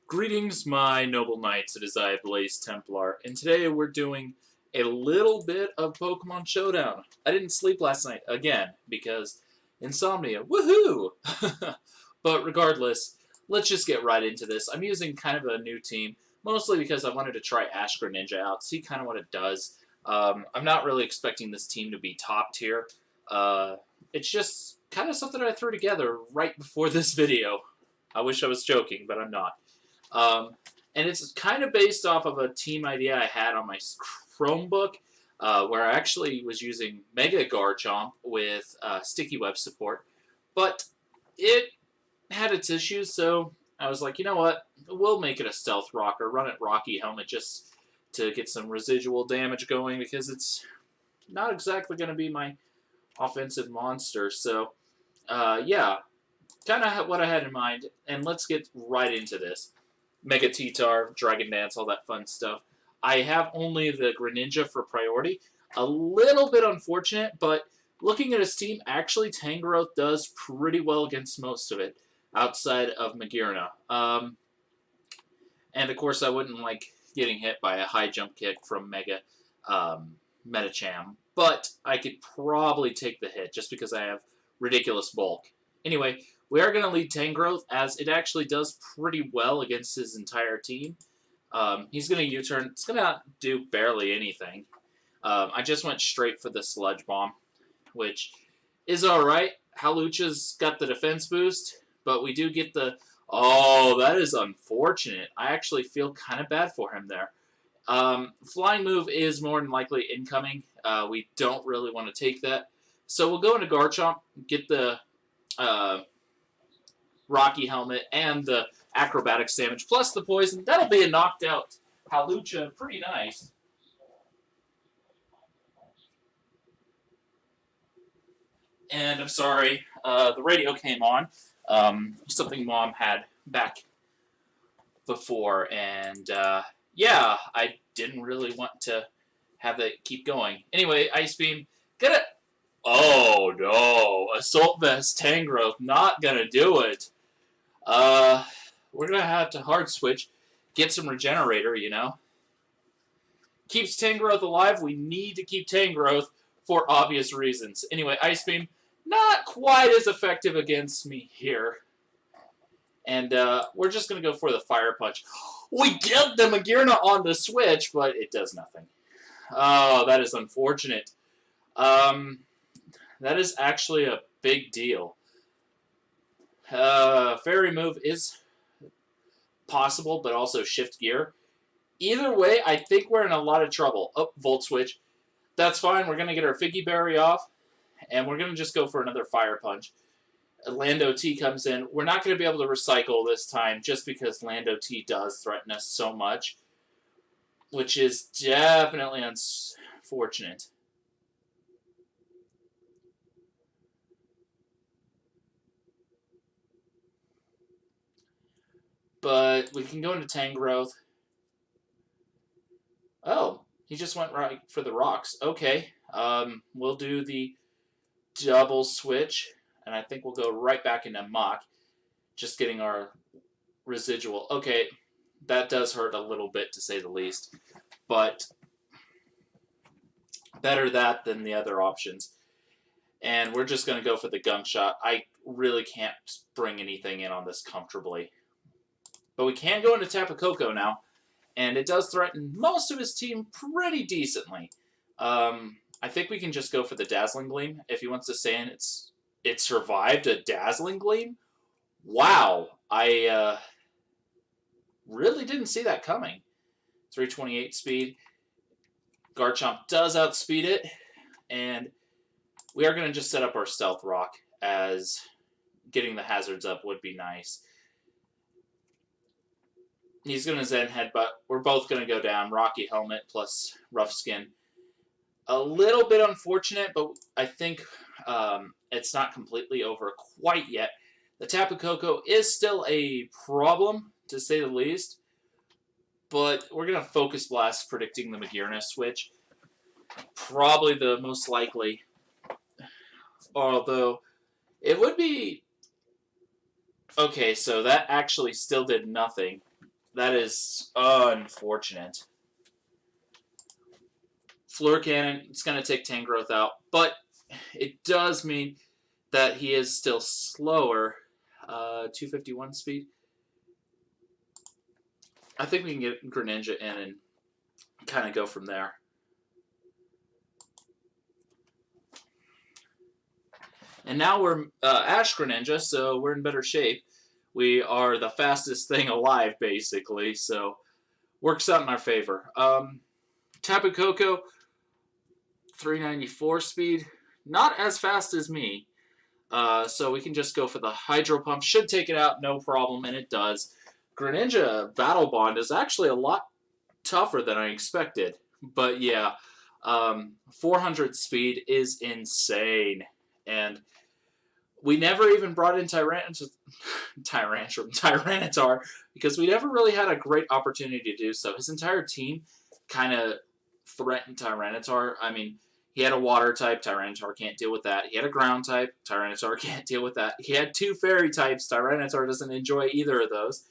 Greetings, my noble knights. It is I, Blaze Templar, and today we're doing a little bit of Pokemon Showdown. I didn't sleep last night, again, because Insomnia. Woohoo! But regardless, let's just get right into this. I'm using kind of a new team, mostly because I wanted to try Ash Greninja out, see kind of what it does. I'm not really expecting this team to be top tier. It's just kind of something I threw together right before this video. I wish I was joking, but I'm not. And it's kind of based off of a team idea I had on my Chromebook, where I actually was using Mega Garchomp with Sticky Web support, but it had its issues, so I was like, you know what, we'll make it a Stealth Rock or run it Rocky Helmet just to get some residual damage going, because it's not exactly going to be my offensive monster, so yeah, kind of what I had in mind, and let's get right into this. Mega T-Tar, Dragon Dance, all that fun stuff. I have only the Greninja for priority. A little bit unfortunate, but looking at his team, actually Tangrowth does pretty well against most of it, outside of Magearna. And of course I wouldn't like getting hit by a high jump kick from Mega Metacham, but I could probably take the hit just because I have ridiculous bulk. Anyway, we are going to lead Tangrowth, as it actually does pretty well against his entire team. He's going to U-turn. It's going to do barely anything. I just went straight for the Sludge Bomb, which is alright. Hawlucha's got the defense boost, but we do get the... Oh, that is unfortunate. I actually feel kind of bad for him there. Flying move is more than likely incoming. We don't really want to take that. So we'll go into Garchomp, get the... Rocky Helmet, and the Acrobatics damage, plus the Poison. That'll be a knocked out Hawlucha. Pretty nice. And I'm sorry, the radio came on. Something Mom had back before, and yeah, I didn't really want to have that keep going. Anyway, Ice Beam, get it. Oh no, Assault Vest Tangrowth, not gonna do it. We're gonna have to hard switch, get some Regenerator, you know. Keeps Tangrowth alive. We need to keep Tangrowth for obvious reasons. Anyway, Ice Beam, not quite as effective against me here. And we're just gonna go for the Fire Punch. We get the Magearna on the switch, but it does nothing. Oh, that is unfortunate. That is actually a big deal. Fairy move is possible, but also shift gear. Either way, I think we're in a lot of trouble. Oh, Volt Switch. That's fine. We're going to get our Figgy Berry off, and we're going to just go for another Fire Punch. Lando T comes in. We're not going to be able to recycle this time just because Lando T does threaten us so much, which is definitely unfortunate. But we can go into Tangrowth. Oh, he just went right for the rocks. Okay, we'll do the double switch, and I think we'll go right back into Mach, just getting our residual. Okay, that does hurt a little bit, to say the least, but better that than the other options. And we're just going to go for the Gunk Shot. I really can't bring anything in on this comfortably. But we can go into Tapu Koko now, and it does threaten most of his team pretty decently. I think we can just go for the Dazzling Gleam. If he wants to say it survived a Dazzling Gleam? Wow, I really didn't see that coming. 328 speed. Garchomp does outspeed it, and we are going to just set up our Stealth Rock, as getting the hazards up would be nice. He's going to Zen Headbutt. We're both going to go down. Rocky Helmet plus Rough Skin. A little bit unfortunate, but I think it's not completely over quite yet. The Tapu Koko is still a problem, to say the least. But we're going to Focus Blast, predicting the Magearna switch. Probably the most likely. Although, it would be... Okay, so that actually still did nothing. That is unfortunate. Floor Cannon, it's going to take Tangrowth out, but it does mean that he is still slower. 251 speed. I think we can get Greninja in and kind of go from there. And now we're Ash Greninja, so we're in better shape. We are the fastest thing alive, basically, so works out in our favor. Tapu Koko, 394 speed. Not as fast as me. So we can just go for the Hydro Pump. Should take it out, no problem, and it does. Greninja Battle Bond is actually a lot tougher than I expected. But yeah, 400 speed is insane. And we never even brought in Tyranitar because we never really had a great opportunity to do so. His entire team kind of threatened Tyranitar. I mean, he had a water type, Tyranitar can't deal with that. He had a ground type, Tyranitar can't deal with that. He had 2 fairy types, Tyranitar doesn't enjoy either of those.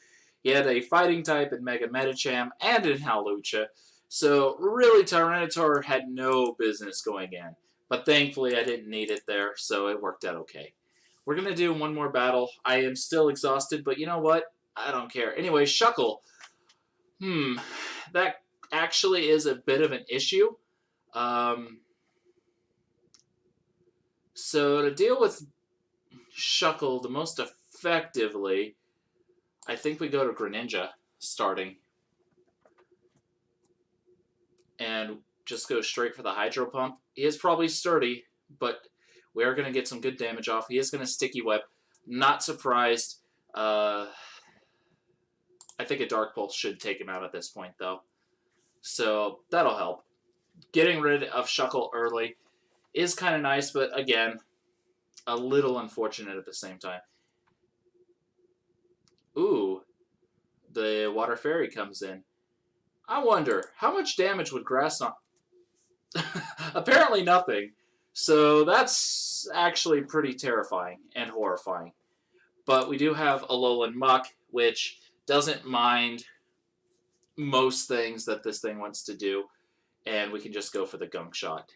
He had a fighting type in Mega Medicham and in Hawlucha. So really Tyranitar had no business going in. But thankfully I didn't need it there, so it worked out okay. We're going to do one more battle. I am still exhausted, but you know what? I don't care. Anyway, Shuckle. That actually is a bit of an issue. So to deal with Shuckle the most effectively, I think we go to Greninja starting. And just go straight for the Hydro Pump. He is probably sturdy, but we are going to get some good damage off. He is going to Sticky Web. Not surprised. I think a Dark Pulse should take him out at this point, though. So that'll help. Getting rid of Shuckle early is kind of nice, but again, a little unfortunate at the same time. Ooh, the Water Fairy comes in. I wonder, how much damage would Grass Knot... Apparently nothing. So that's actually pretty terrifying and horrifying. But we do have Alolan Muck, which doesn't mind most things that this thing wants to do. And we can just go for the Gunk Shot.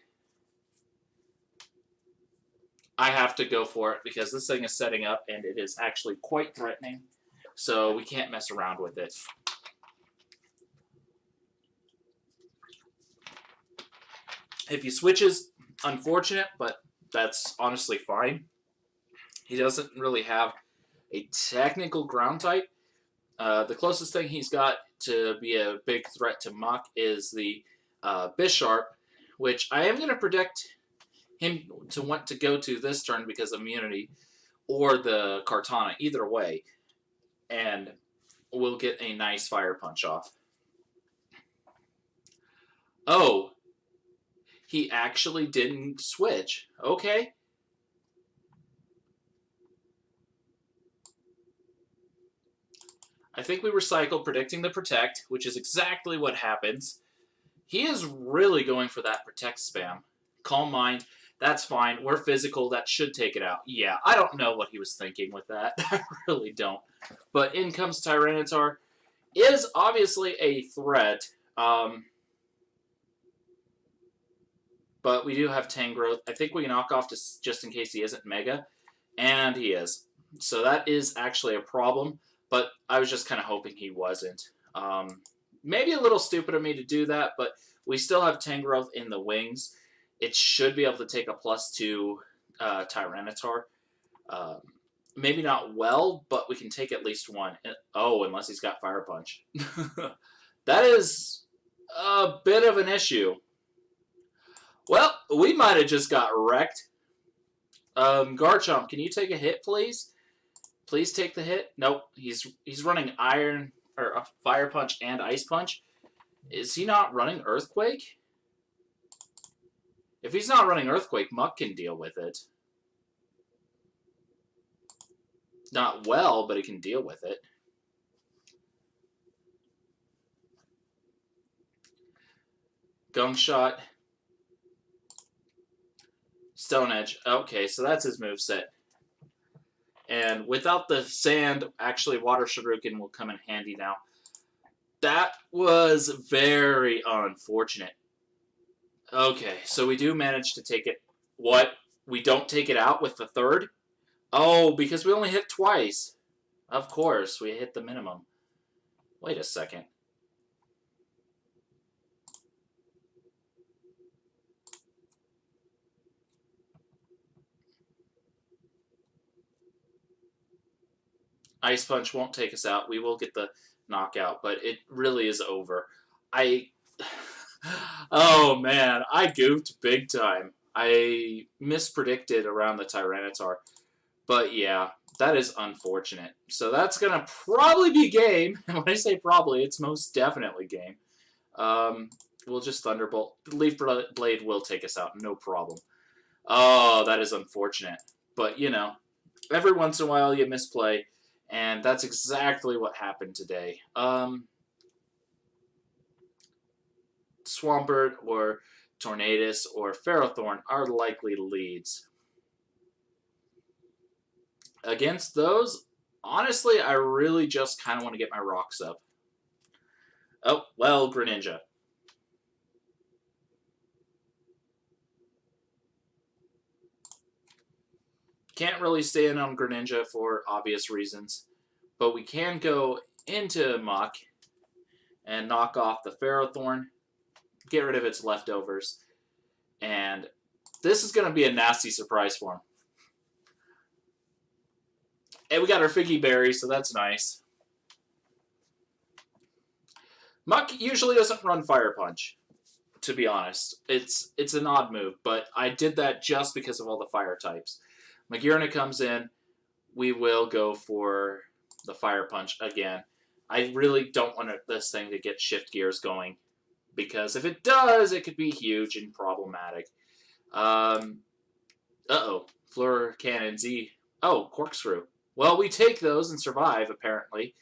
I have to go for it because this thing is setting up and it is actually quite threatening. So we can't mess around with it. If he switches, unfortunate, but that's honestly fine. He doesn't really have a technical ground type. The closest thing he's got to be a big threat to Muck is the Bisharp, which I am going to predict him to want to go to this turn because of immunity, or the Kartana, either way. And we'll get a nice Fire Punch off. Oh, he actually didn't switch. Okay. I think we recycled, predicting the Protect, which is exactly what happens. He is really going for that Protect spam. Calm Mind, that's fine. We're physical, that should take it out. Yeah, I don't know what he was thinking with that. I really don't. But in comes Tyranitar. Is obviously a threat. But we do have Tangrowth. I think we can knock off just in case he isn't Mega. And he is. So that is actually a problem. But I was just kind of hoping he wasn't. Maybe a little stupid of me to do that, but we still have Tangrowth in the wings. It should be able to take a +2 Tyranitar. Maybe not well, but we can take at least one. Oh, unless he's got Fire Punch. That is a bit of an issue. Well, we might have just got wrecked. Garchomp, can you take a hit, please? Please take the hit. Nope, he's running Iron or a Fire Punch and Ice Punch. Is he not running Earthquake? If he's not running Earthquake, Muck can deal with it. Not well, but he can deal with it. Gunk Shot. Stone Edge. Okay, so that's his moveset. And without the sand, actually Water Shuriken will come in handy now. That was very unfortunate. Okay, so we do manage to take it. What? We don't take it out with the third? Oh, because we only hit twice. Of course, we hit the minimum. Wait a second. Ice Punch won't take us out. We will get the knockout, but it really is over. I... Oh, man. I goofed big time. I mispredicted around the Tyranitar. But, yeah, that is unfortunate. So that's going to probably be game. And when I say probably, it's most definitely game. We'll just Thunderbolt. Leaf Blade will take us out. No problem. Oh, that is unfortunate. But, you know, every once in a while you misplay. And that's exactly what happened today. Swampert or Tornadus or Ferrothorn are likely leads. Against those, honestly, I really just kind of want to get my rocks up. Oh, well, Greninja. Can't really stay in on Greninja for obvious reasons. But we can go into Muck and knock off the Ferrothorn. Get rid of its leftovers. And this is going to be a nasty surprise for him. And we got our Figgy Berry, so that's nice. Muck usually doesn't run Fire Punch, to be honest. It's an odd move, but I did that just because of all the fire types. Magearna comes in. We will go for the Fire Punch again. I really don't want this thing to get shift gears going, because if it does, it could be huge and problematic. Uh-oh. Floor Cannon Z. Oh, Corkscrew. Well, we take those and survive, apparently.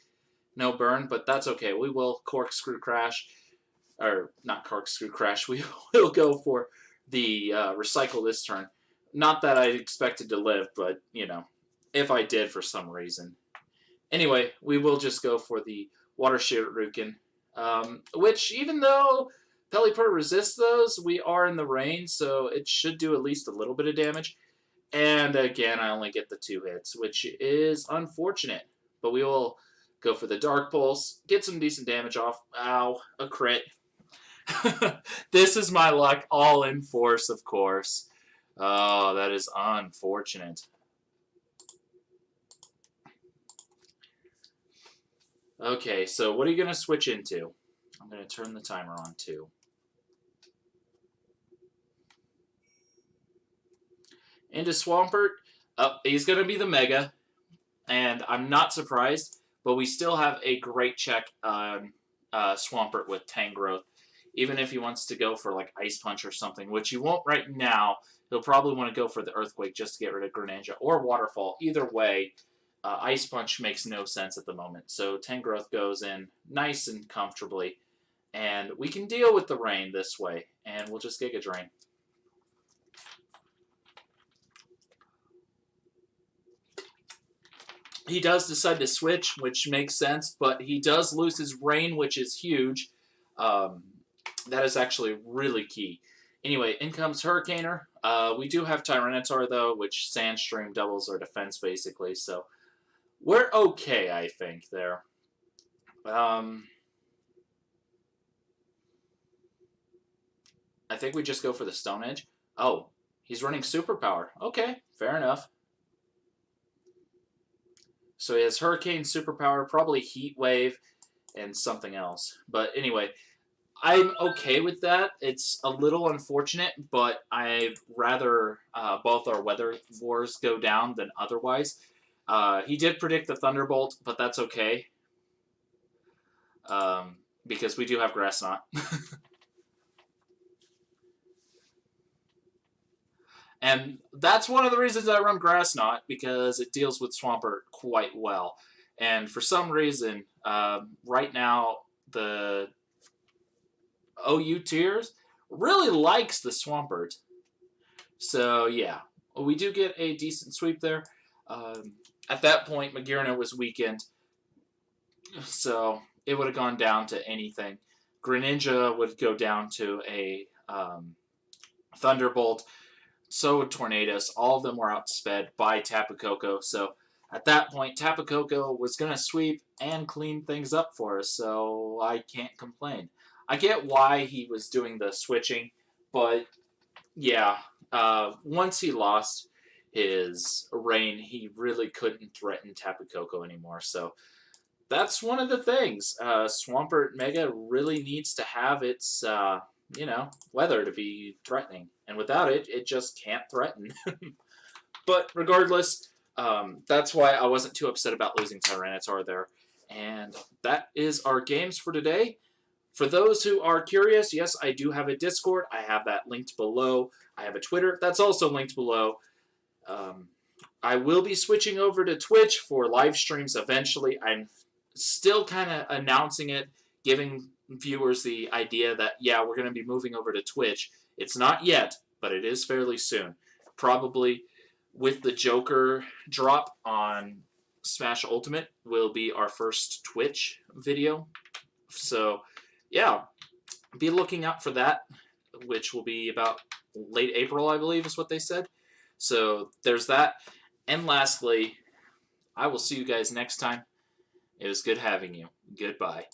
No burn, but that's okay. We will Corkscrew Crash. Or, not Corkscrew Crash. We will go for the Recycle this turn. Not that I expected to live, but, you know, if I did for some reason. Anyway, we will just go for the Water Shuriken. Which, even though Pelipper resists those, we are in the range, so it should do at least a little bit of damage. And again, I only get the 2 hits, which is unfortunate. But we will go for the Dark Pulse, get some decent damage off. Ow, a crit. This is my luck, all in force, of course. Oh, that is unfortunate. Okay, so what are you going to switch into? I'm going to turn the timer on, too. Into Swampert. He's going to be the Mega, and I'm not surprised, but we still have a great check on Swampert with Tangrowth. Even if he wants to go for like Ice Punch or something, which he won't right now, he'll probably want to go for the Earthquake just to get rid of Greninja or Waterfall. Either way, Ice Punch makes no sense at the moment. So Tangrowth goes in nice and comfortably, and we can deal with the rain this way, and we'll just Giga Drain. He does decide to switch, which makes sense, but he does lose his rain, which is huge. That is actually really key. Anyway, in comes Hurricaner. We do have Tyranitar, though, which Sandstream doubles our defense, basically. So we're okay, I think, there. I think we just go for the Stone Edge. Oh, he's running Superpower. Okay, fair enough. So he has Hurricane, Superpower, probably Heat Wave, and something else. But anyway, I'm okay with that. It's a little unfortunate, but I'd rather both our Weather Wars go down than otherwise. He did predict the Thunderbolt, but that's okay. Because we do have Grass Knot. And that's one of the reasons I run Grass Knot, because it deals with Swampert quite well. And for some reason, right now, the OU Tiers really likes the Swampert. So, yeah, we do get a decent sweep there. At that point, Magearna was weakened. So it would have gone down to anything. Greninja would go down to a Thunderbolt. So would Tornadus. All of them were outsped by Tapu Koko. So at that point, Tapu Koko was going to sweep and clean things up for us. So I can't complain. I get why he was doing the switching, but yeah, once he lost his reign, he really couldn't threaten Tapu Koko anymore. So that's one of the things. Swampert Mega really needs to have its, weather to be threatening. And without it, it just can't threaten. But regardless, that's why I wasn't too upset about losing Tyranitar there. And that is our games for today. For those who are curious, yes, I do have a Discord. I have that linked below. I have a Twitter. That's also linked below. I will be switching over to Twitch for live streams eventually. I'm still kind of announcing it, giving viewers the idea that, yeah, we're going to be moving over to Twitch. It's not yet, but it is fairly soon. Probably with the Joker drop on Smash Ultimate will be our first Twitch video. So, yeah, be looking out for that, which will be about late April, I believe is what they said. So there's that. And lastly, I will see you guys next time. It was good having you. Goodbye.